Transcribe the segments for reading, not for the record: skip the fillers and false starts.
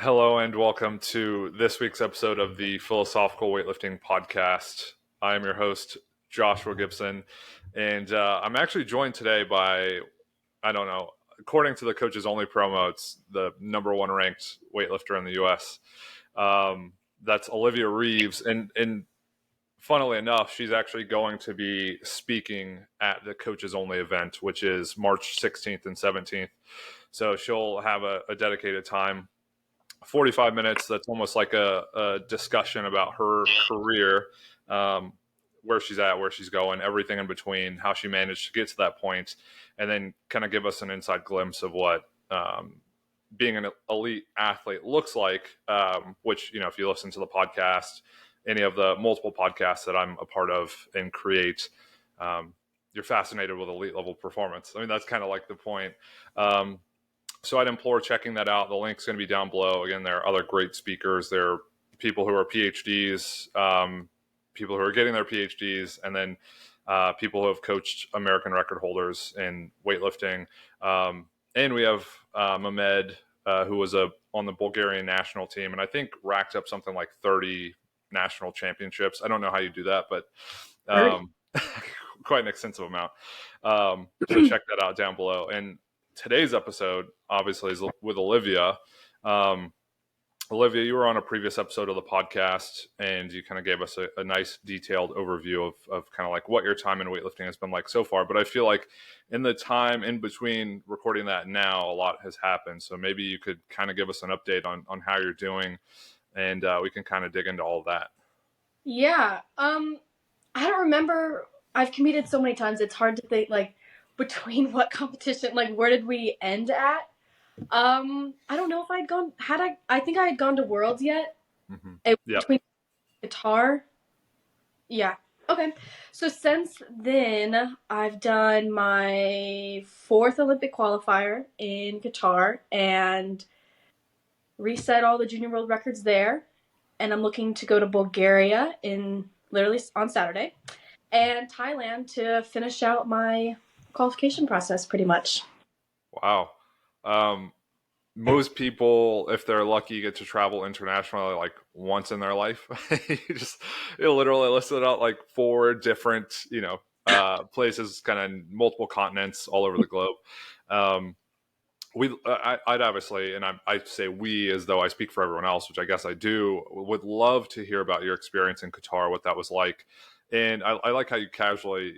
Hello and welcome to this week's episode of the Philosophical Weightlifting Podcast. I am your host, Joshua Gibson, and I'm actually joined today by, I don't know, according to the Coaches Only promo, it's the number one ranked weightlifter in the U.S. That's Olivia Reeves, and funnily enough, she's actually going to be speaking at the Coaches Only event, which is March 16th and 17th. So she'll have a dedicated time, 45 minutes. That's almost like a discussion about her career, where she's at, where she's going, everything in between, how she managed to get to that point, and then kind of give us an inside glimpse of what being an elite athlete looks like, which, if you listen to the podcast, any of the multiple podcasts that I'm a part of and create, you're fascinated with elite level performance. I mean, that's kind of like the point. So I'd implore checking that out. The link's going to be down below. Again, there are other great speakers. There are people who are PhDs, people who are getting their PhDs, and then people who have coached American record holders in weightlifting. And we have Mehmed, who was on the Bulgarian national team, and I think racked up something like 30 national championships. I don't know how you do that, but quite an extensive amount. So check that out down below. And today's episode, obviously, is with Olivia. Olivia, you were on a previous episode of the podcast, and you kind of gave us a nice detailed overview of kind of like what your time in weightlifting has been like so far. But I feel like in the time in between recording that and now, a lot has happened. So maybe you could kind of give us an update on how you're doing, and we can kind of dig into all of that. Yeah. I don't remember. I've competed so many times. It's hard to think, like, between what competition, like, where did we end at? I don't know if I'd gone, I think I had gone to Worlds yet. Mm-hmm. Between Qatar. Yeah. Okay. So since then, I've done my 4th Olympic qualifier in Qatar and reset all the junior world records there. And I'm looking to go to Bulgaria literally on Saturday, and Thailand to finish out my qualification process pretty much. Wow. Most people, if they're lucky, get to travel internationally like once in their life. You literally listed out like 4 different, places, kind of multiple continents all over the globe. I'd obviously, and I say we as though I speak for everyone else, which I guess I do, would love to hear about your experience in Qatar, what that was like. And I like how you casually,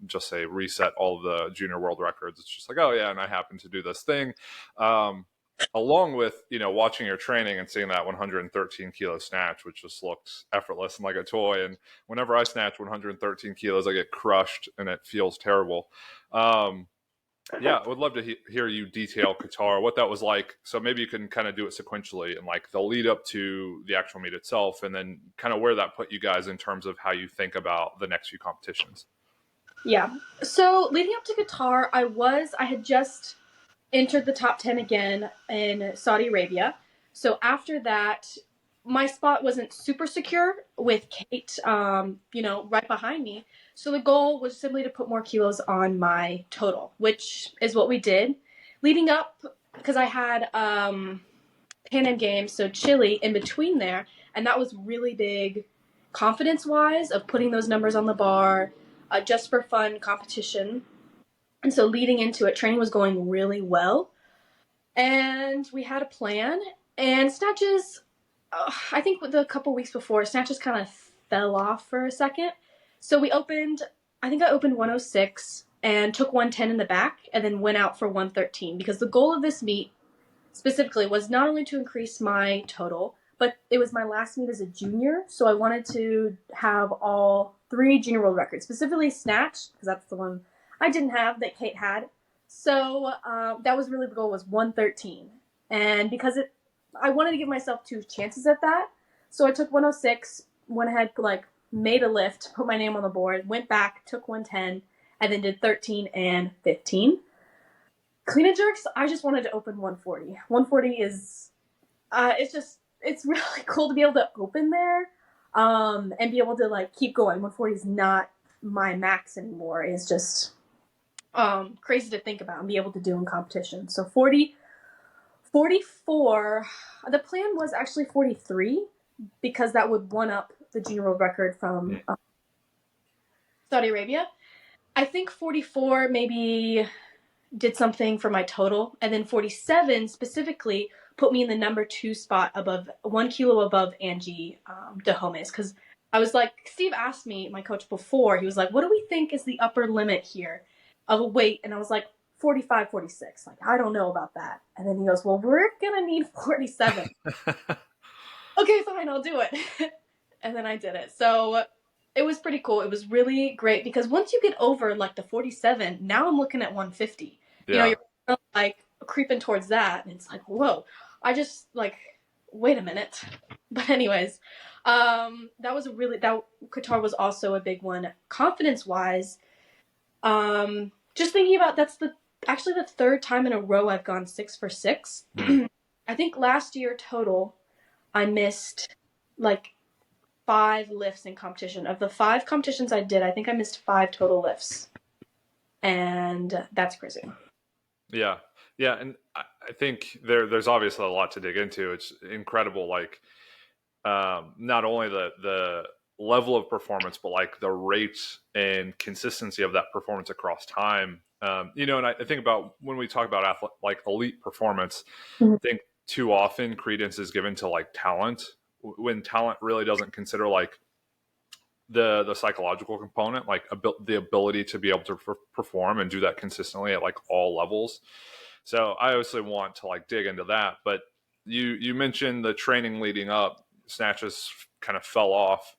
just say reset all of the junior world records. It's just like, oh yeah, and I happen to do this thing. Along with, watching your training and seeing that 113 kilo snatch, which just looked effortless and like a toy. And whenever I snatch 113 kilos, I get crushed and it feels terrible. Yeah, I would love to hear you detail Qatar, what that was like. So maybe you can kind of do it sequentially and like the lead up to the actual meet itself, and then kind of where that put you guys in terms of how you think about the next few competitions. Yeah. So leading up to Qatar, I had just entered the top 10 again in Saudi Arabia. So after that, my spot wasn't super secure with Kate, right behind me. So the goal was simply to put more kilos on my total, which is what we did. Leading up, because I had Pan Am Games, so Chile in between there, and that was really big confidence-wise of putting those numbers on the bar, just for fun competition. And so leading into it, training was going really well. And we had a plan. And snatches, I think the couple weeks before, snatches kind of fell off for a second. So I opened 106 and took 110 in the back and then went out for 113. Because the goal of this meet specifically was not only to increase my total, but it was my last meet as a junior. So I wanted to have all 3 junior world records, specifically snatch, because that's the one I didn't have that Kate had. So that was really the goal, was 113. And because I wanted to give myself 2 chances at that. So I took 106, went ahead, made a lift, put my name on the board, went back, took 110, and then did 13 and 15. Clean and jerks, I just wanted to open 140. 140 is, it's really cool to be able to open there and be able to keep going. 140 is not my max anymore. It's just crazy to think about and be able to do in competition. So 40 44. The plan was actually 43 because that would one up the junior world record from Saudi Arabia. I think 44 maybe did something for my total, and then 47 specifically put me in the number 2 spot, above 1 kilo above Angie DeHomes, because I was like, Steve asked me, my coach, before, he was like, what do we think is the upper limit here of a weight? And I was like, 45, 46. Like, I don't know about that. And then he goes, well, we're gonna need 47. Okay, fine, I'll do it. And then I did it. So it was pretty cool. It was really great because once you get over like the 47, now I'm looking at 150. Yeah. You know, you're like creeping towards that, and it's like, whoa. I just like, wait a minute. But anyways, that was Qatar was also a big one. Confidence wise, just thinking about, that's actually the third time in a row I've gone 6 for 6. I think last year total I missed like 5 lifts in competition. Of the 5 competitions I did, I think I missed 5 total lifts. And that's crazy. Yeah. Yeah. And I think there's obviously a lot to dig into. It's incredible. Like, not only the level of performance, but like the rate and consistency of that performance across time. And I think about when we talk about like elite performance, I think too often credence is given to like talent, when talent really doesn't consider like the psychological component, like the ability to be able to perform and do that consistently at like all levels. So I obviously want to like dig into that, but you mentioned the training leading up, snatches kind of fell off.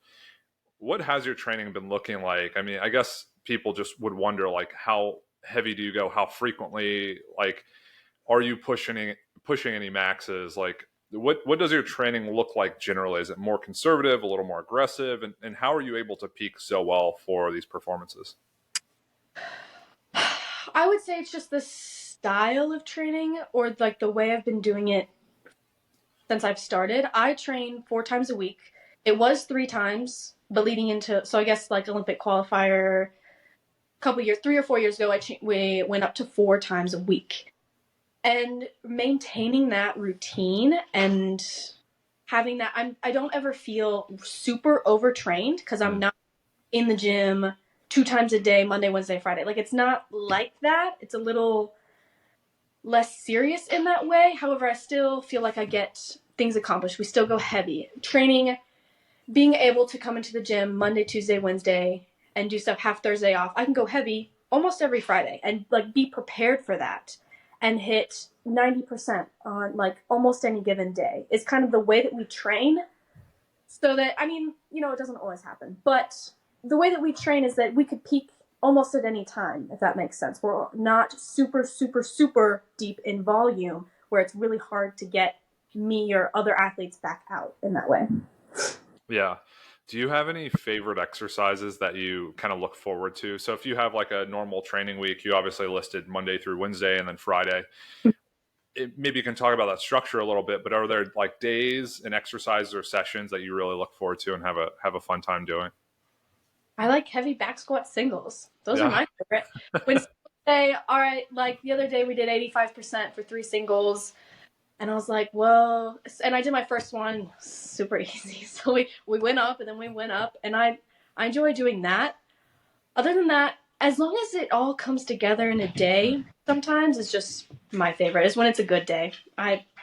What has your training been looking like? I mean, I guess people just would wonder, like, how heavy do you go? How frequently? Like, are you pushing any maxes? Like, what does your training look like generally? Is it more conservative, a little more aggressive? And how are you able to peak so well for these performances? I would say it's just the style of training, or like the way I've been doing it since I've started. I train 4 times a week. It was 3 times, but leading into, so I guess like Olympic qualifier, a couple years, 3 or 4 years ago, we went up to 4 times a week. And maintaining that routine and having that, I don't ever feel super overtrained because I'm not in the gym 2 times a day, Monday, Wednesday, Friday. Like, it's not like that. It's a little less serious in that way. However, I still feel like I get things accomplished. We still go heavy. Training, being able to come into the gym Monday, Tuesday, Wednesday, and do stuff, have Thursday off. I can go heavy almost every Friday and like be prepared for that and hit 90% on like almost any given day. Is kind of the way that we train. So that, I mean, it doesn't always happen, but the way that we train is that we could peak almost at any time, if that makes sense. We're not super, super, super deep in volume where it's really hard to get me or other athletes back out in that way. Yeah. Do you have any favorite exercises that you kind of look forward to? So if you have like a normal training week, you obviously listed Monday through Wednesday and then Friday. Maybe you can talk about that structure a little bit, but are there like days and exercises or sessions that you really look forward to and have a fun time doing? I like heavy back squat singles. Those are my favorite. When say, all right, like the other day we did 85% for 3 singles. And I was like, well, and I did my first one super easy. So we went up and then we went up, and I enjoy doing that. Other than that, as long as it all comes together in a day, sometimes it's just my favorite. Is when it's a good day.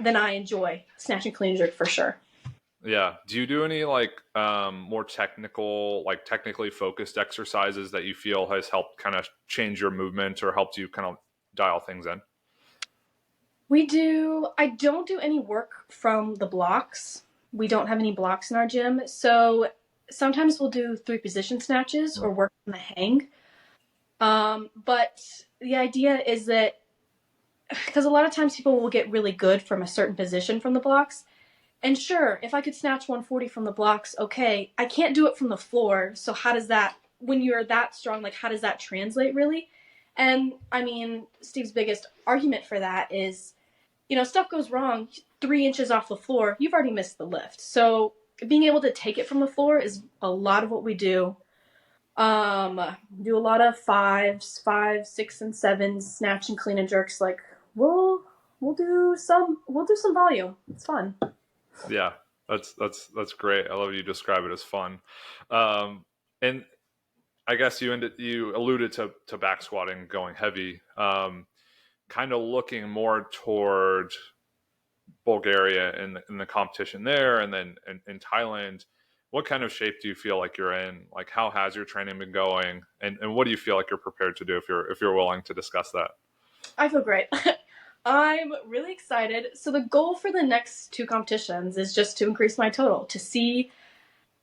Then I enjoy snatch and clean and jerk for sure. Yeah. Do you do any like more technical, like technically focused exercises that you feel has helped kind of change your movement or helped you kind of dial things in? I don't do any work from the blocks. We don't have any blocks in our gym. So sometimes we'll do 3 position snatches or work on the hang. But the idea is that, because a lot of times people will get really good from a certain position from the blocks. And sure, if I could snatch 140 from the blocks, okay, I can't do it from the floor. So how does that, when you're that strong, like how does that translate really? And I mean, Steve's biggest argument for that is, stuff goes wrong 3 inches off the floor, you've already missed the lift. So being able to take it from the floor is a lot of what we do. Do a lot of 5s, 6, and 7s, snatch and clean and jerks. Like, we'll we'll do some volume. It's fun. Yeah, that's great. I love you describe it as fun. And I guess you alluded to back squatting going heavy. Kind of looking more toward Bulgaria in the competition there, and then in Thailand. What kind of shape do you feel like you're in? Like, how has your training been going, and what do you feel like you're prepared to do if you're willing to discuss that? I feel great. I'm really excited. So the goal for the next two competitions is just to increase my total to see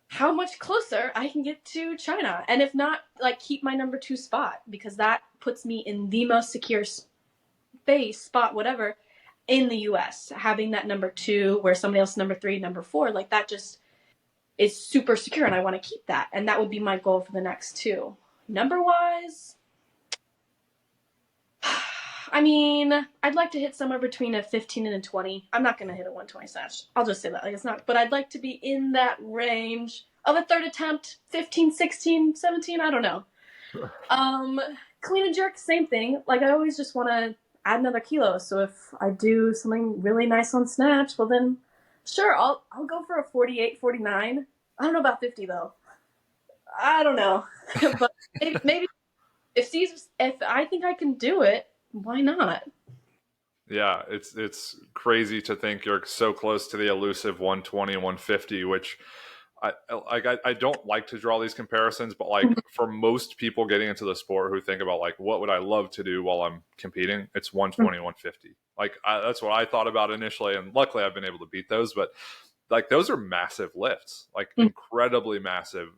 how much closer I can get to China. And if not, like keep my number 2 spot, because that puts me in the most secure space, spot, whatever, in the US. Having that number 2 where somebody else number 3, number 4, like that just is super secure, and I want to keep that. And that would be my goal for the next two. Number wise, I mean, I'd like to hit somewhere between a 15 and a 20. I'm not going to hit a 120 snatch. I'll just say that. Like, it's not, but I'd like to be in that range of a third attempt, 15, 16, 17. I don't know. Clean and jerk, same thing. Like, I always just want to add another kilo. So if I do something really nice on snatch, well then, sure, I'll go for a 48, 49. I don't know about 50 though. I don't know, but maybe if I think I can do it, why not? Yeah, it's crazy to think you're so close to the elusive 120 and 150, which I don't like to draw these comparisons, but like for most people getting into the sport who think about like what would I love to do while I'm competing, it's 120, 150. Like that's what I thought about initially, and luckily I've been able to beat those. But like those are massive lifts, like incredibly massive.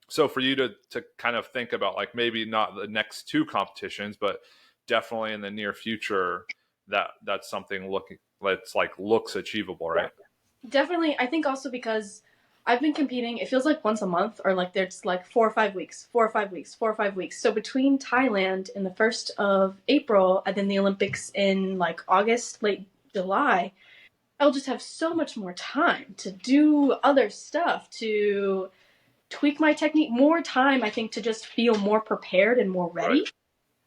So for you to kind of think about like maybe not the next two competitions, but definitely in the near future, that's something that's like looks achievable, right? Definitely. I think also because I've been competing, it feels like once a month, or like there's like 4 or 5 weeks, 4 or 5 weeks, 4 or 5 weeks. So between Thailand in the 1st of April and then the Olympics in like August, late July, I'll just have so much more time to do other stuff, to tweak my technique, more time, I think, to just feel more prepared and more ready.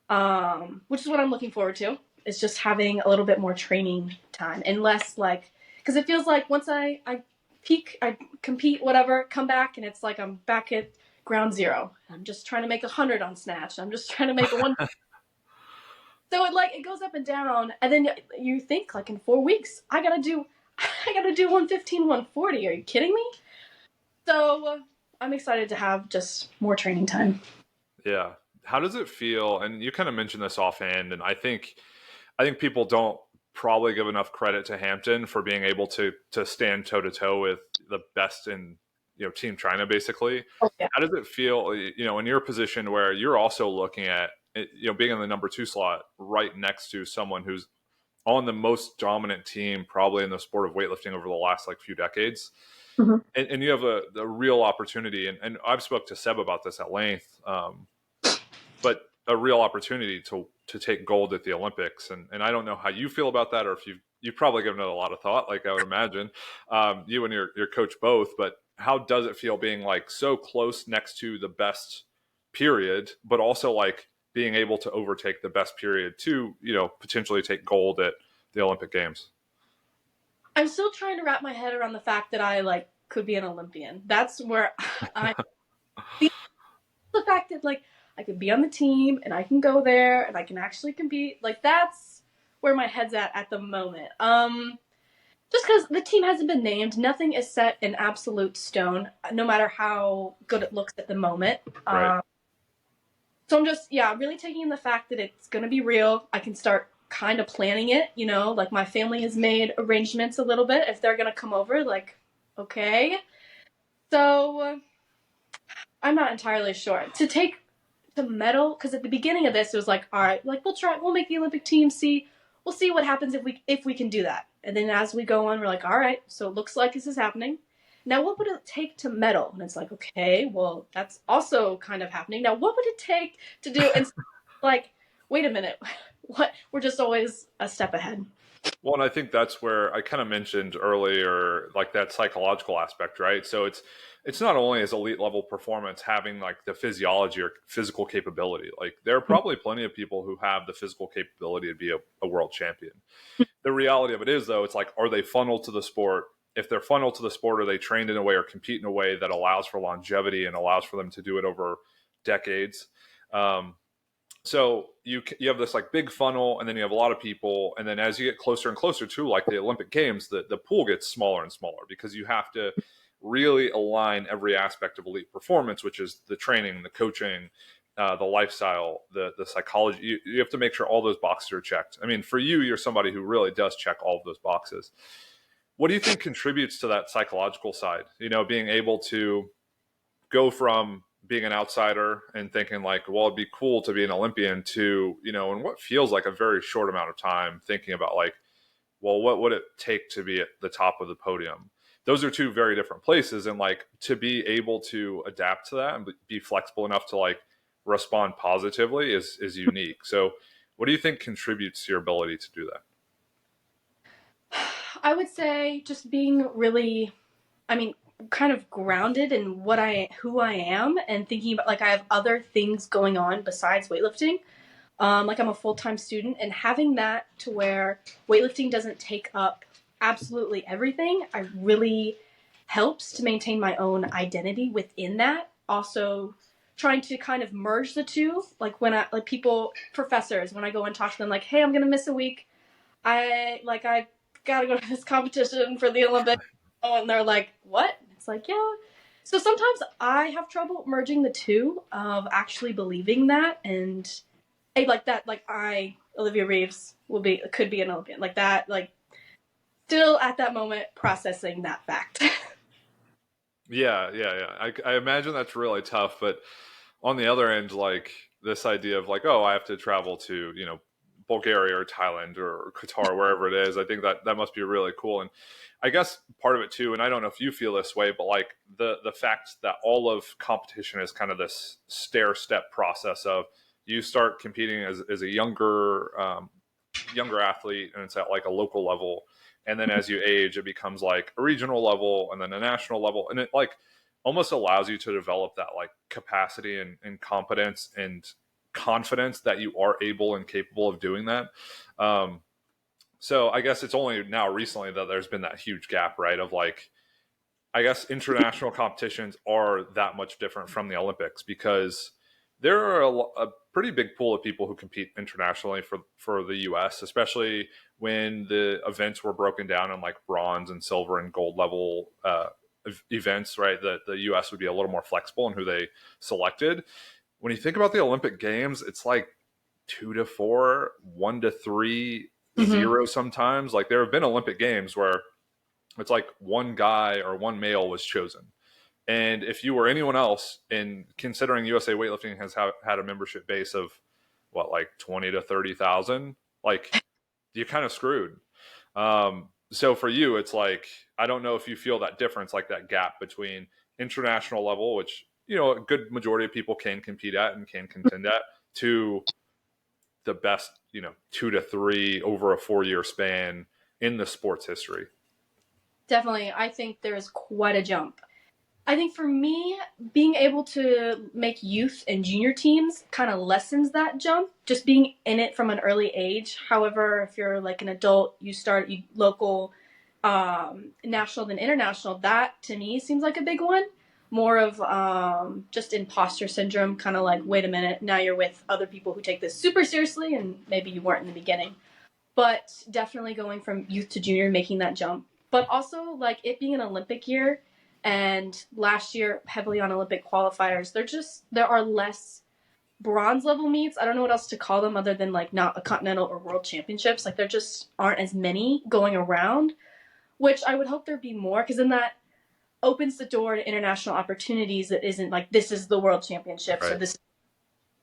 Right. Which is what I'm looking forward to. Is just having a little bit more training time and less like, because it feels like once I peak, I compete, whatever, come back, and it's like I'm back at ground zero. I'm just trying to make 100 on snatch. I'm just trying to make a one. So it goes up and down, and then you think like in 4 weeks I gotta do 115, 140. Are you kidding me? So I'm excited to have just more training time. Yeah. How does it feel? And you kind of mentioned this offhand, and I think people don't probably give enough credit to Hampton for being able to stand toe to toe with the best in Team China, basically. Oh, yeah. How does it feel, in your position where you're also looking at being in the number 2 slot right next to someone who's on the most dominant team probably in the sport of weightlifting over the last like few decades. Mm-hmm. And you have a real opportunity, and I've spoke to Seb about this at length, but a real opportunity to take gold at the Olympics. And I don't know how you feel about that, or if you've probably given it a lot of thought, like I would imagine, you and your coach both, but how does it feel being like so close next to the best period, but also like being able to overtake the best period to, potentially take gold at the Olympic Games? I'm still trying to wrap my head around the fact that I like could be an Olympian. That's where I the fact that like I could be on the team and I can go there and I can actually compete. Like that's where my head's at the moment. Just because the team hasn't been named, nothing is set in absolute stone, no matter how good it looks at the moment. Right. So I'm just, really taking in the fact that it's going to be real. I can start kind of planning it, like my family has made arrangements a little bit. If they're going to come over, like, okay. So I'm not entirely sure. To medal, because at the beginning of this, it was like, all right, like we'll make the Olympic team, we'll see what happens if we can do that. And then as we go on, we're like, all right, so it looks like this is happening. Now, what would it take to medal? And it's like, okay, well, that's also kind of happening. Now, what would it take to do? And like, wait a minute, we're just always a step ahead. Well, and I think that's where I kind of mentioned earlier, like that psychological aspect, right? So it's not only as elite level performance having like the physiology or physical capability. Like there are probably plenty of people who have the physical capability to be a world champion. The reality of it is, though, it's like, are they funneled to the sport? If they're funneled to the sport, are they trained in a way or compete in a way that allows for longevity and allows for them to do it over decades? Um, so you have this like big funnel, and then you have a lot of people, and then as you get closer and closer to like the Olympic Games, the pool gets smaller and smaller because you have to really align every aspect of elite performance, which is the training, the coaching, the lifestyle, the psychology. You have to make sure all those boxes are checked. I mean, for you, you're somebody who really does check all of those boxes. What do you think contributes to that psychological side? You know, being able to go from being an outsider and thinking like, well, it'd be cool to be an Olympian to, you know, in what feels like a very short amount of time, thinking about like, well, what would it take to be at the top of the podium? Those are two very different places. And like to be able to adapt to that and be flexible enough to like respond positively is unique. So what do you think contributes to your ability to do that? I would say just being really, I mean, kind of grounded in who I am, and thinking about like I have other things going on besides weightlifting. Like I'm a full-time student, and having that to where weightlifting doesn't take up absolutely everything, I really helps to maintain my own identity within that. Also trying to kind of merge the two. Like when I like people professors, when I go and talk to them like, hey, I'm gonna miss a week. I gotta go to this competition for the Olympics. Oh, and they're like, what? It's like, yeah. So sometimes I have trouble merging the two of actually believing that, and hey, like that, like Olivia Reeves could be an Olympian, like that, like still at that moment processing that fact. Yeah. I imagine that's really tough, but on the other end, like this idea of like, oh, I have to travel to, you know, Bulgaria or Thailand or Qatar, wherever it is. I think that must be really cool. And I guess part of it too, and I don't know if you feel this way, but like the fact that all of competition is kind of this stair step process of you start competing as a younger athlete, and it's at like a local level, and then as you age it becomes like a regional level and then a national level, and it like almost allows you to develop that like capacity and competence and confidence that you are able and capable of doing that. So I guess it's only now recently that there's been that huge gap, right, of like, I guess international competitions are that much different from the Olympics because there are a pretty big pool of people who compete internationally for the U.S., especially when the events were broken down in like bronze and silver and gold level events, right? The U.S. would be a little more flexible in who they selected. When you think about the Olympic Games, it's like 2 to 4, 1 to 3, Mm-hmm. 0 sometimes. Like there have been Olympic Games where it's like one guy or one male was chosen. And if you were anyone else, in considering USA Weightlifting has had a membership base of what, like 20 to 30,000, like you're kind of screwed. So for you, it's like, I don't know if you feel that difference, like that gap between international level, which, you know, a good majority of people can compete at and can contend at, to the best, you know, 2 to 3 over a 4 year span in the sport's history. Definitely, I think there's quite a jump. I think for me, being able to make youth and junior teams kind of lessens that jump, just being in it from an early age. However, if you're like an adult, you start local, national, then international. That to me seems like a big one. More of just imposter syndrome, kind of like, wait a minute, now you're with other people who take this super seriously, and maybe you weren't in the beginning. But definitely going from youth to junior, making that jump. But also, like it being an Olympic year, and last year heavily on Olympic qualifiers, there are less bronze level meets. I don't know what else to call them other than like not a continental or world championships. Like there just aren't as many going around, which I would hope there'd be more, because then that opens the door to international opportunities. That isn't like this is the world championships, right, or this is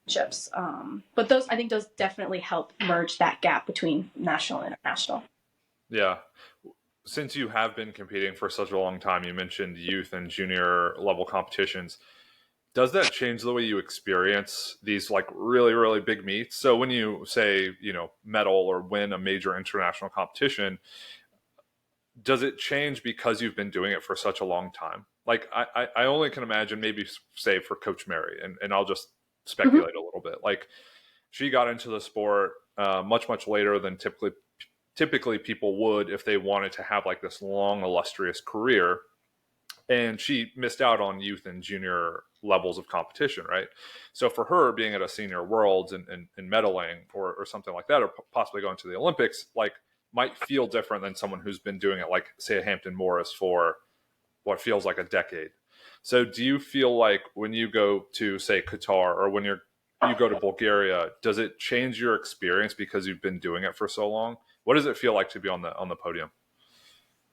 championships. But I think those definitely help merge that gap between national and international. Yeah. Since you have been competing for such a long time, you mentioned youth and junior level competitions. does that change the way you experience these like really, really big meets? So when you say, medal or win a major international competition, does it change because you've been doing it for such a long time? Like I only can imagine, maybe say for Coach Mary, and I'll just Mm-hmm. speculate a little bit. Like she got into the sport much later than typically people would if they wanted to have like this long illustrious career, and she missed out on youth and junior levels of competition, right? So for her, being at a senior worlds and medaling or something like that, or possibly going to the Olympics, like might feel different than someone who's been doing it, like say at Hampton Morris for what feels like a decade. So do you feel like when you go to say Qatar, or when you go to Bulgaria, does it change your experience because you've been doing it for so long? What does it feel like to be on the podium?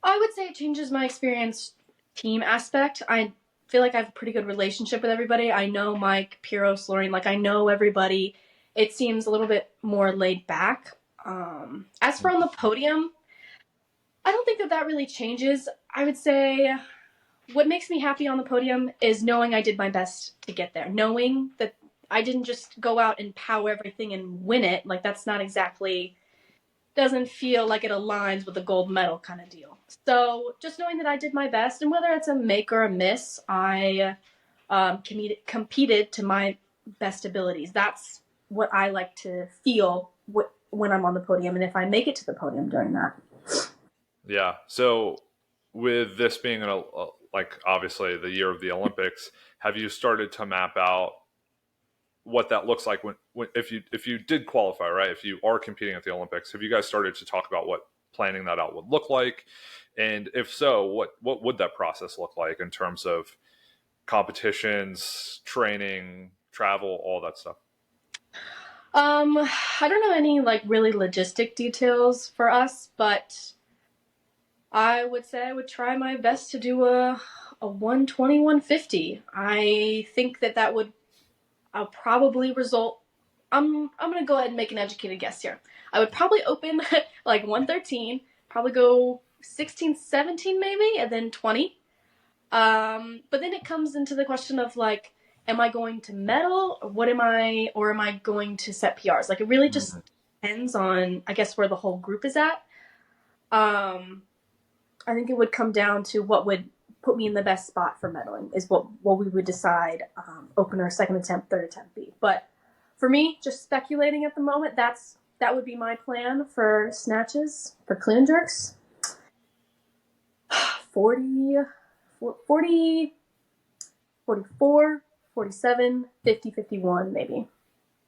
I would say it changes my experience team aspect. I feel like I have a pretty good relationship with everybody. I know Mike, Piros, Lorraine, like I know everybody. It seems a little bit more laid back. As for on the podium, I don't think that really changes. I would say what makes me happy on the podium is knowing I did my best to get there, knowing that I didn't just go out and pow everything and win it. Like that's not exactly, doesn't feel like it aligns with the gold medal kind of deal. So just knowing that I did my best, and whether it's a make or a miss, I competed to my best abilities. That's what I like to feel when I'm on the podium, and if I make it to the podium during that. Yeah. So with this being like obviously the year of the Olympics, have you started to map out what that looks like when if you did qualify, right? If you are competing at the Olympics, have you guys started to talk about what planning that out would look like? And if so, what would that process look like in terms of competitions, training, travel, all that stuff? I don't know any like really logistic details for us, but I would say I would try my best to do a 120, 150. I think that would I'll probably result. I'm gonna go ahead and make an educated guess here. I would probably open like 113, probably go 16, 17 maybe, and then 20. But then it comes into the question of like, am I going to medal, or am I going to set PRs? Like it really just depends on, I guess, where the whole group is at. I think it would come down to what would put me in the best spot for medaling is what we would decide, opener, second attempt, third attempt be. But for me, just speculating at the moment, that would be my plan for snatches, for clean and jerks. 40, 40, 44, 47, 50, 51 maybe.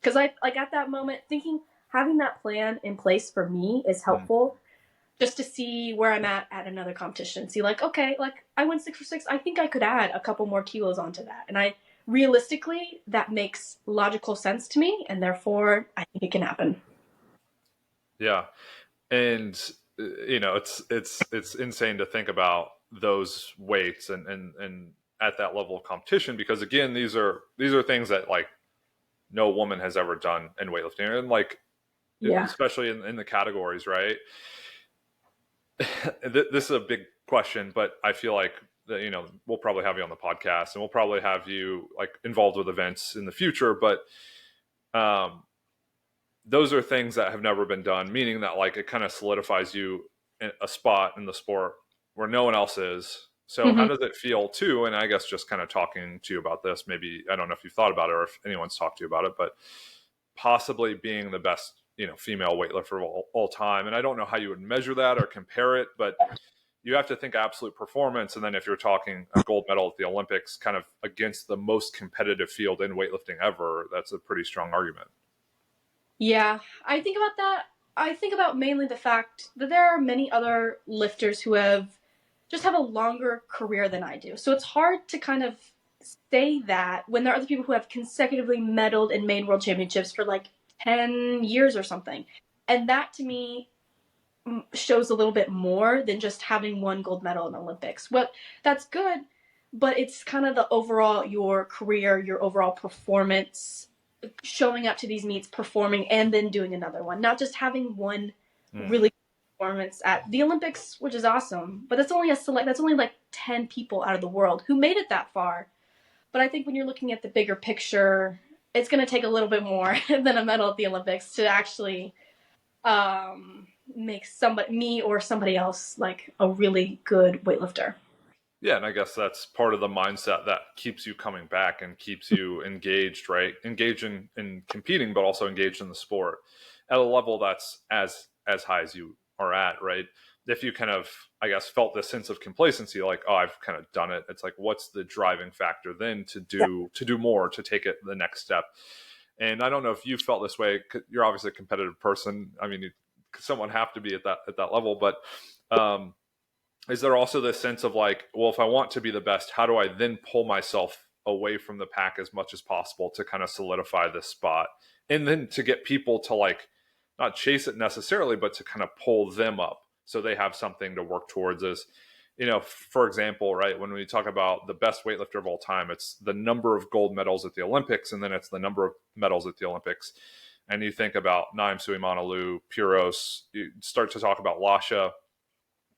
Because I like at that moment thinking having that plan in place for me is helpful. Just to see where I'm at another competition. See, like, okay, like I went 6 for 6. I think I could add a couple more kilos onto that. And realistically, that makes logical sense to me. And therefore, I think it can happen. Yeah. And, it's insane to think about those weights and at that level of competition, because again, these are things that like no woman has ever done in weightlifting, and like, Yeah. especially in the categories, right? This is a big question, but I feel like that, we'll probably have you on the podcast, and we'll probably have you like involved with events in the future. But those are things that have never been done, meaning that like it kind of solidifies you in a spot in the sport where no one else is. So how Mm-hmm. does it feel too? And I guess just kind of talking to you about this, maybe, I don't know if you've thought about it or if anyone's talked to you about it, but possibly being the best, female weightlifter of all time. And I don't know how you would measure that or compare it, but you have to think absolute performance. And then if you're talking a gold medal at the Olympics, kind of against the most competitive field in weightlifting ever, that's a pretty strong argument. Yeah, I think about that. I think about mainly the fact that there are many other lifters who have a longer career than I do. So it's hard to kind of say that when there are other people who have consecutively medaled and made world championships for like 10 years or something. And that to me shows a little bit more than just having one gold medal in the Olympics. Well, that's good, but it's kind of the overall, your career, your overall performance, showing up to these meets, performing, and then doing another one. Not just having one really good performance at the Olympics, which is awesome, but that's only like 10 people out of the world who made it that far. But I think when you're looking at the bigger picture, it's going to take a little bit more than a medal at the Olympics to actually make me or somebody else like a really good weightlifter. Yeah, and I guess that's part of the mindset that keeps you coming back and keeps you engaged, right? Engaged in competing, but also engaged in the sport at a level that's as high as you are at, right? If you kind of, I guess, felt this sense of complacency, like, oh, I've kind of done it. It's like, what's the driving factor then to do more, to take it the next step? And I don't know if you felt this way. You're obviously a competitive person. I mean, someone have to be at that level, but is there also this sense of like, well, if I want to be the best, how do I then pull myself away from the pack as much as possible to kind of solidify this spot, and then to get people to like not chase it necessarily, but to kind of pull them up so they have something to work towards? As you know, for example, right, when we talk about the best weightlifter of all time, it's the number of gold medals at the Olympics, and then it's the number of medals at the Olympics. And you think about Naim Suimanalu, Puros, you start to talk about Lasha.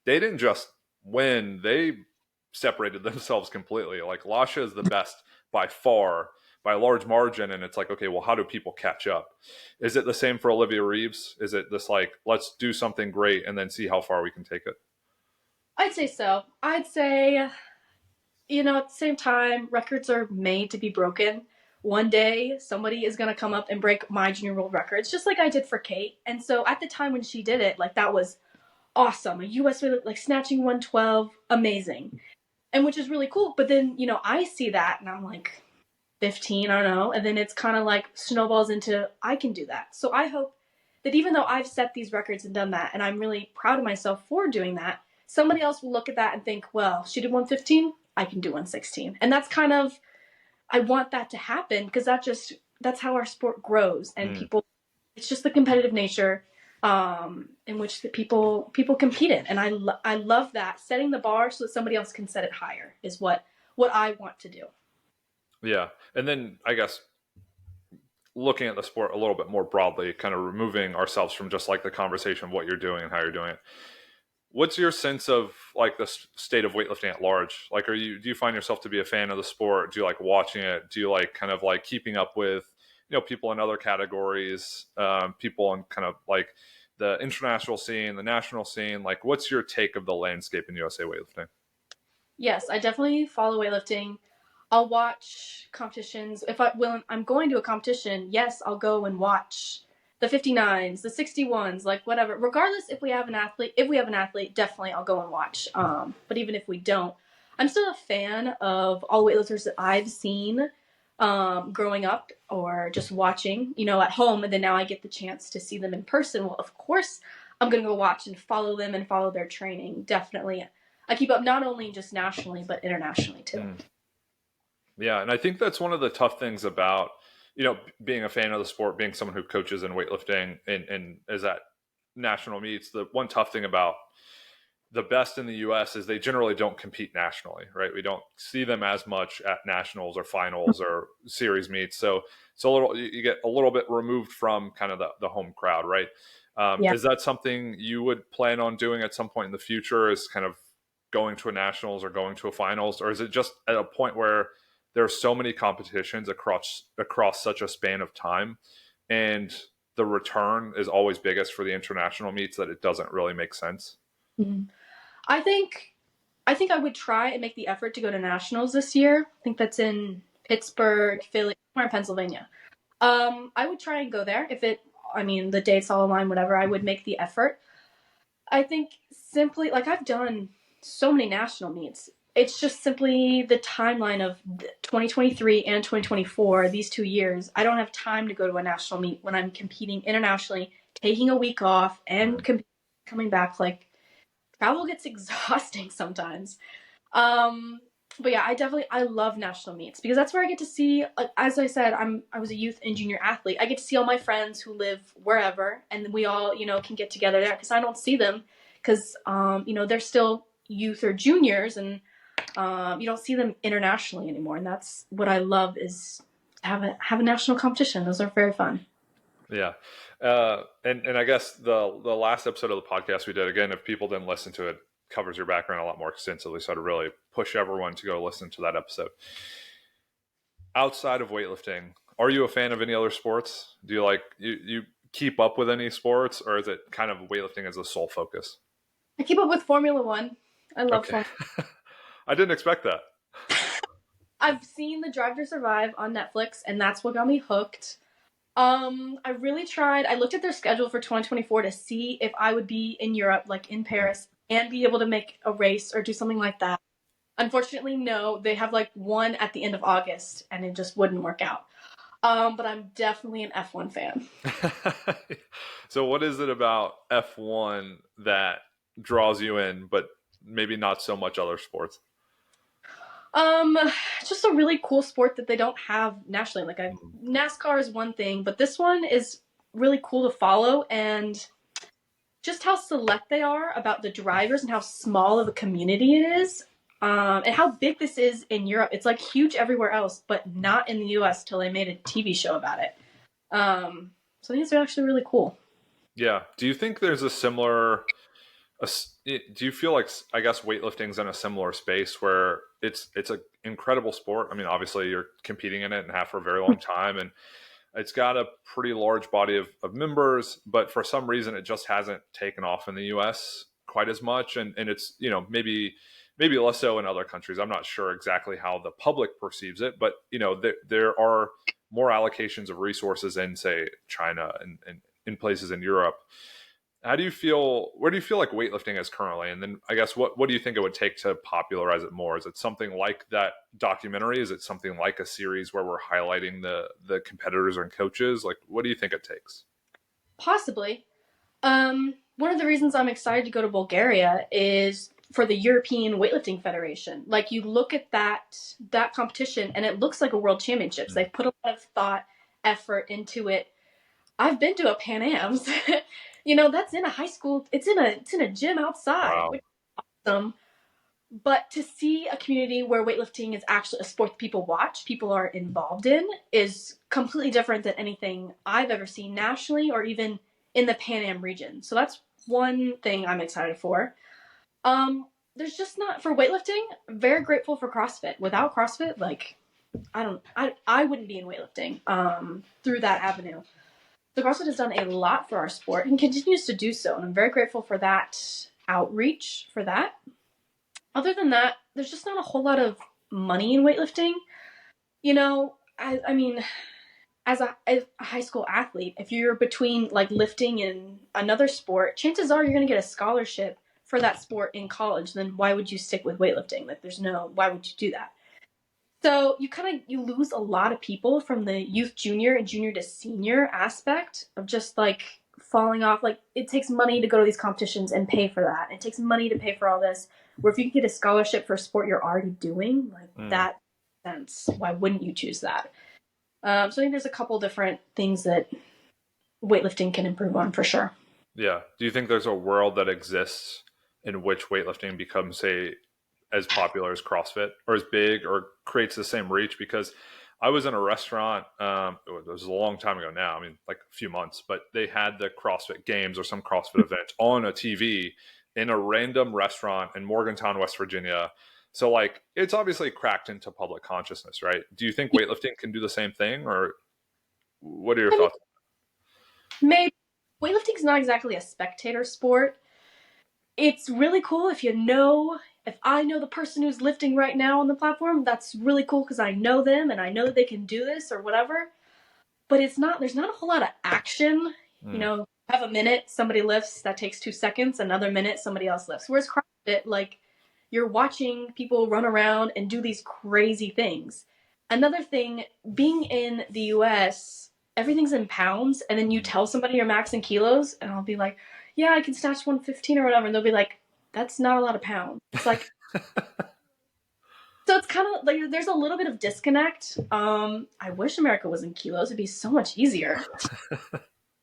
They didn't just win, they separated themselves completely. Like, Lasha is the best by far, by a large margin, and it's like, okay, well, how do people catch up? Is it the same for Olivia Reeves? Is it this like, let's do something great and then see how far we can take it? I'd say so. I'd say, at the same time, records are made to be broken. One day, somebody is going to come up and break my junior world records, just like I did for Kate. And so at the time when she did it, like, that was awesome. A US like snatching 112, amazing. And which is really cool. But then, I see that and I'm like 15, I don't know. And then it's kind of like snowballs into, I can do that. So I hope that even though I've set these records and done that, and I'm really proud of myself for doing that, somebody else will look at that and think, well, she did 115, I can do 116. And that's kind of, I want that to happen because that's how our sport grows. And people, it's just the competitive nature in which the people compete in. And I love that. Setting the bar so that somebody else can set it higher is what I want to do. Yeah. And then I guess looking at the sport a little bit more broadly, kind of removing ourselves from just like the conversation of what you're doing and how you're doing it. What's your sense of like the state of weightlifting at large? Like, do you find yourself to be a fan of the sport? Do you like watching it? Do you like kind of like keeping up with, people in other categories, people in kind of like the international scene, the national scene? Like, what's your take of the landscape in USA weightlifting? Yes, I definitely follow weightlifting. I'll watch competitions. If I'm going to a competition, yes, I'll go and watch the 59s, the 61s, like whatever. Regardless if we have an athlete, definitely I'll go and watch. But even if we don't, I'm still a fan of all weightlifters that I've seen growing up or just watching, at home. And then now I get the chance to see them in person. Well, of course, I'm going to go watch and follow them and follow their training. Definitely. I keep up not only just nationally, but internationally too. Yeah, and I think that's one of the tough things about, being a fan of the sport, being someone who coaches in weightlifting and is at national meets. The one tough thing about the best in the US is they generally don't compete nationally, right? We don't see them as much at nationals or finals or series meets. So it's a little, you get a little bit removed from kind of the home crowd, right? Yeah. Is that something you would plan on doing at some point in the future, is kind of going to a nationals or going to a finals? Or is it just at a point where there are so many competitions across such a span of time, and the return is always biggest for the international meets, that it doesn't really make sense? Mm-hmm. I think I would try and make the effort to go to nationals this year. I think that's in Pittsburgh, Philly, somewhere in Pennsylvania. I would try and go there the dates all align, whatever. I would make the effort. I think simply, like, I've done so many national meets. It's just simply the timeline of 2023 and 2024, these 2 years. I don't have time to go to a national meet when I'm competing internationally, taking a week off and coming back. Like, travel gets exhausting sometimes. But yeah, I love national meets because that's where I get to see, like, as I said, I was a youth and junior athlete. I get to see all my friends who live wherever, and we all, can get together there because I don't see them because, they're still youth or juniors, and you don't see them internationally anymore. And that's what I love, is have a national competition. Those are very fun. Yeah. And I guess the last episode of the podcast we did, again, if people didn't listen to it, covers your background a lot more extensively. So I'd really push everyone to go listen to that episode. outside of weightlifting, are you a fan of any other sports? Do you like you keep up with any sports, or is it kind of weightlifting as the sole focus? I keep up with Formula One. I love Okay. Formula. I didn't expect that. I've seen the Drive to Survive on Netflix, and that's what got me hooked. I really tried. I looked at their schedule for 2024 to see if I would be in Europe, like in Paris, and be able to make a race or do something like that. Unfortunately, no. They have like one at the end of August, and it just wouldn't work out. But I'm definitely an F1 fan. So what is it about F1 that draws you in, but maybe not so much other sports? Um, just a really cool sport that they don't have nationally. Like Mm. NASCAR is one thing, but this one is really cool to follow, and just how select they are about the drivers and how small of a community it is. And how big this is in Europe. It's like huge everywhere else, but not in the US till they made a TV show about it. So I think it's actually really cool. Yeah. Do you think there's a similar do you feel like, I guess, weightlifting's in a similar space where it's an incredible sport? I mean, obviously you're competing in it and have for a very long time, and it's got a pretty large body of members, but for some reason it just hasn't taken off in the US quite as much, and it's, maybe less so in other countries. I'm not sure exactly how the public perceives it, but there are more allocations of resources in, say, China and in places in Europe. How do you feel? Where do you feel like weightlifting is currently? And then I guess what do you think it would take to popularize it more? Is it something like that documentary? Is it something like a series where we're highlighting the competitors and coaches? Like, what do you think it takes? Possibly. One of the reasons I'm excited to go to Bulgaria is for the European Weightlifting Federation. Like you look at that competition and it looks like a world championships. They've put a lot of thought, effort into it. I've been to a Pan Am's. That's in a high school. It's in a gym outside, Wow. which is awesome. But to see a community where weightlifting is actually a sport that people watch, people are involved in, is completely different than anything I've ever seen nationally or even in the Pan Am region. So that's one thing I'm excited for. There's just not for weightlifting. Very grateful for CrossFit. Without CrossFit, like I wouldn't be in weightlifting through that avenue. So CrossFit has done a lot for our sport and continues to do so, and I'm very grateful for that outreach for that. Other than that, there's just not a whole lot of money in weightlifting. I mean, as a high school athlete, if you're between like lifting and another sport, chances are you're going to get a scholarship for that sport in college. Then why would you stick with weightlifting? Like, why would you do that? So you lose a lot of people from the youth junior and junior to senior aspect of just like falling off. Like it takes money to go to these competitions and pay for that. It takes money to pay for all this. Where if you can get a scholarship for a sport you're already doing, like that makes sense. Why wouldn't you choose that? So I think there's a couple different things that weightlifting can improve on for sure. Yeah. Do you think there's a world that exists in which weightlifting becomes, say, as popular as CrossFit, or as big, or creates the same reach? Because I was in a restaurant, it was a long time ago now, I mean, like a few months, but they had the CrossFit Games or some CrossFit event on a TV in a random restaurant in Morgantown, West Virginia. So, like, it's obviously cracked into public consciousness, right? Do you think weightlifting can do the same thing, or what are your I mean, thoughts? maybe weightlifting is not exactly a spectator sport. It's really cool if I know the person who's lifting right now on the platform. That's really cool because I know them and I know that they can do this or whatever. But there's not a whole lot of action. Mm. Have a minute, somebody lifts, that takes 2 seconds, another minute, somebody else lifts. Whereas CrossFit, like, you're watching people run around and do these crazy things. Another thing, being in the US, everything's in pounds, and then you tell somebody your max in kilos, and I'll be like, yeah, I can snatch 115 or whatever, and they'll be like, that's not a lot of pounds. It's like, so it's kind of like there's a little bit of disconnect. I wish America was in kilos. It'd be so much easier.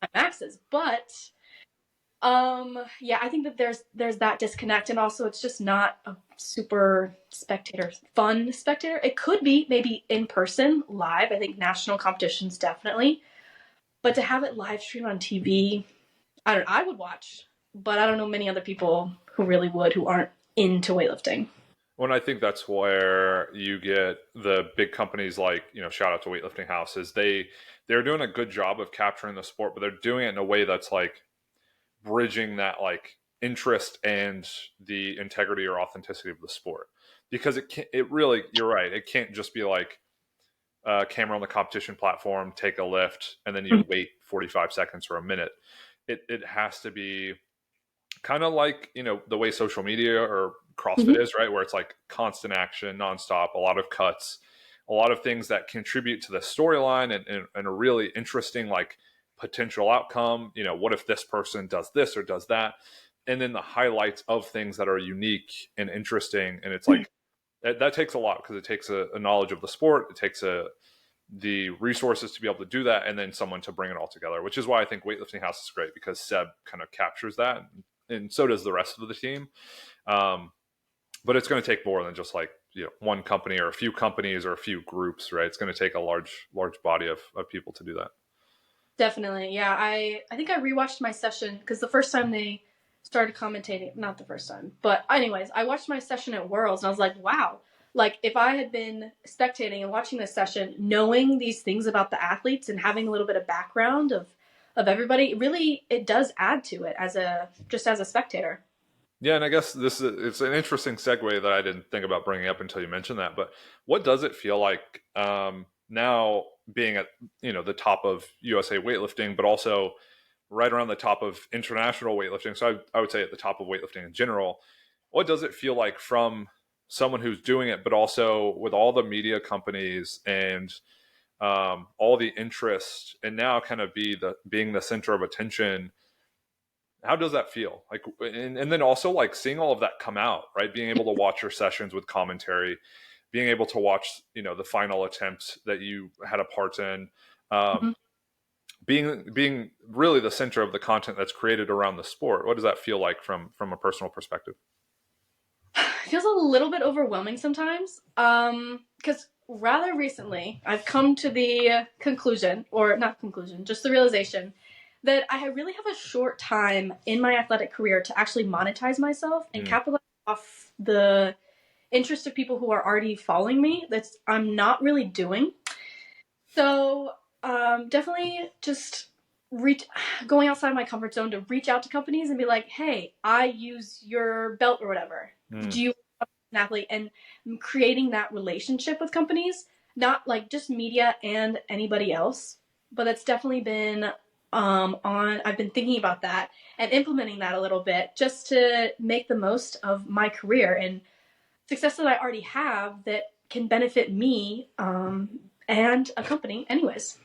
My maxes, but yeah, I think that there's that disconnect, and also it's just not a super fun spectator. It could be maybe in person, live. I think national competitions definitely, but to have it live streamed on TV, I would watch, but I don't know many other people who really would, who aren't into weightlifting. When I think that's where you get the big companies like, shout out to Weightlifting House, is they're doing a good job of capturing the sport, but they're doing it in a way that's like bridging that like interest and the integrity or authenticity of the sport. Because it really, you're right, it can't just be like camera on the competition platform, take a lift, and then you wait 45 seconds or a minute. It has to be kind of like, the way social media or CrossFit Mhm. is, right? Where it's like constant action, nonstop, a lot of cuts, a lot of things that contribute to the storyline and a really interesting like potential outcome. What if this person does this or does that? And then the highlights of things that are unique and interesting. And it's like, that takes a lot because it takes a knowledge of the sport. It takes the resources to be able to do that, and then someone to bring it all together, which is why I think Weightlifting House is great, because Seb kind of captures that, and so does the rest of the team. Um, but it's going to take more than just like one company or a few companies or a few groups, right? It's going to take a large body of people to do that. Definitely. Yeah. I think I rewatched my session because the first time they started commentating, not the first time, but anyways, I watched my session at Worlds and I was like, wow, like if I had been spectating and watching this session, knowing these things about the athletes and having a little bit of background of everybody, really it does add to it as a spectator. Yeah, and I guess it's an interesting segue that I didn't think about bringing up until you mentioned that. But what does it feel like now being at the top of USA weightlifting, but also right around the top of international weightlifting? So I would say at the top of weightlifting in general. What does it feel like from someone who's doing it, but also with all the media companies and all the interest, and now kind of being the center of attention? How does that feel like, and then also like seeing all of that come out, right? Being able to watch your sessions with commentary, being able to watch the final attempts that you had a part in, um, Mhm. being really the center of the content that's created around the sport. What does that feel like from a personal perspective? It feels a little bit overwhelming sometimes. Because rather recently, I've come to the conclusion, or not conclusion, just the realization that I really have a short time in my athletic career to actually monetize myself and Mm. capitalize off the interest of people who are already following me. That's I'm not really doing. So, definitely just reach going outside my comfort zone to reach out to companies and be like, "Hey, I use your belt or whatever. Mm. Do you want an athlete?" And creating that relationship with companies, not like just media and anybody else, but that's definitely been on. I've been thinking about that and implementing that a little bit just to make the most of my career and success that I already have that can benefit me and a company, anyways.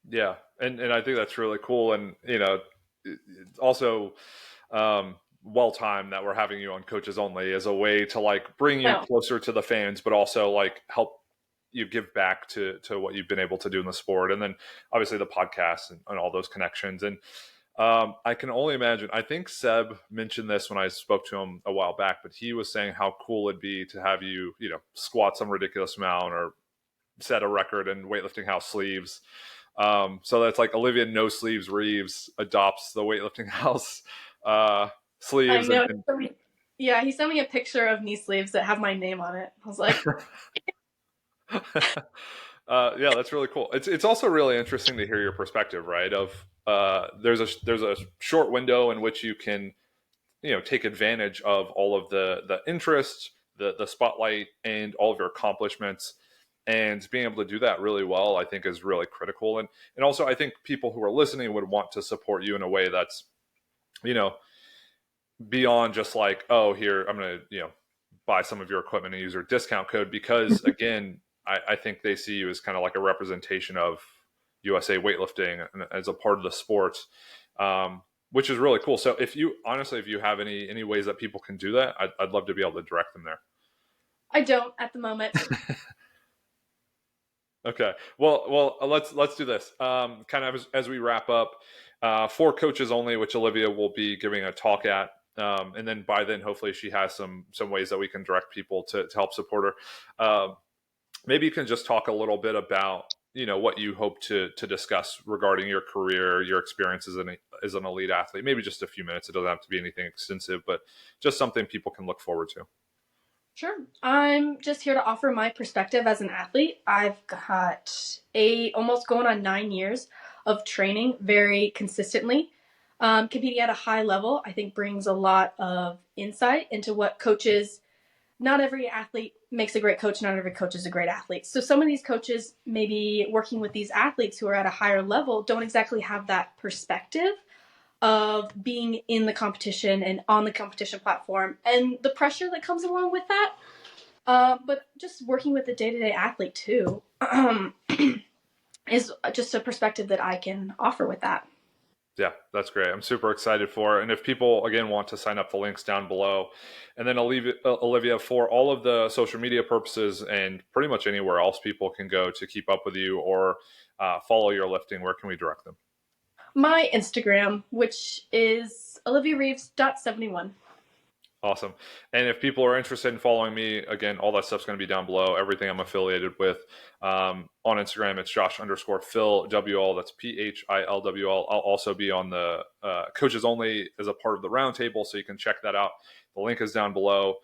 Yeah, and I think that's really cool, and it's also well timed that we're having you on Coaches Only as a way to like bring you No. closer to the fans, but also like help you give back to what you've been able to do in the sport, and then obviously the podcast and all those connections. And I can only imagine. I think Seb mentioned this when I spoke to him a while back, but he was saying how cool it'd be to have you, squat some ridiculous amount or set a record in weightlifting house sleeves. So that's like Olivia no sleeves Reeves adopts the weightlifting house I sleeves know. and Yeah, he sent me a picture of knee sleeves that have my name on it. I was like, yeah, that's really cool. It's also really interesting to hear your perspective, right? Of there's a short window in which you can take advantage of all of the interest, the spotlight, and all of your accomplishments. And being able to do that really well, I think, is really critical. And also, I think people who are listening would want to support you in a way that's you know beyond just like, oh, here, I'm gonna buy some of your equipment and use your discount code, because again, I think they see you as kind of like a representation of USA weightlifting and as a part of the sport, which is really cool. So if you have any ways that people can do that, I'd love to be able to direct them there. I don't at the moment. Okay. Well, let's do this. Kind of as we wrap up, for Coaches Only, which Olivia will be giving a talk at, and then by then, hopefully, she has some ways that we can direct people to help support her. Maybe you can just talk a little bit about what you hope to discuss regarding your career, your experience as an elite athlete. Maybe just a few minutes. It doesn't have to be anything extensive, but just something people can look forward to. Sure. I'm just here to offer my perspective as an athlete. I've got almost going on 9 years of training very consistently. Competing at a high level, I think, brings a lot of insight into what coaches. Not every athlete makes a great coach. Not every coach is a great athlete. So some of these coaches, maybe working with these athletes who are at a higher level, don't exactly have that perspective of being in the competition and on the competition platform and the pressure that comes along with that. But just working with the day-to-day athlete too is just a perspective that I can offer with that. Yeah, that's great. I'm super excited for it. And if people, again, want to sign up, the links down below. And then Olivia, for all of the social media purposes and pretty much anywhere else people can go to keep up with you or follow your lifting, where can we direct them? My Instagram, which is oliviareeves.71. Awesome. And if people are interested in following me, again, all that stuff's going to be down below. Everything I'm affiliated with on Instagram, it's Josh_Phil WL. That's PHILWL. I'll also be on the Coaches Only as a part of the roundtable, so you can check that out. The link is down below.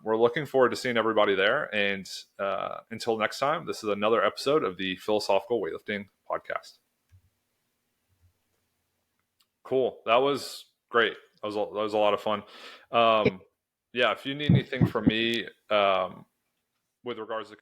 We're looking forward to seeing everybody there. And until next time, this is another episode of the Philosophical Weightlifting Podcast. Cool. That was great. That was a lot of fun. Yeah, if you need anything from me with regards to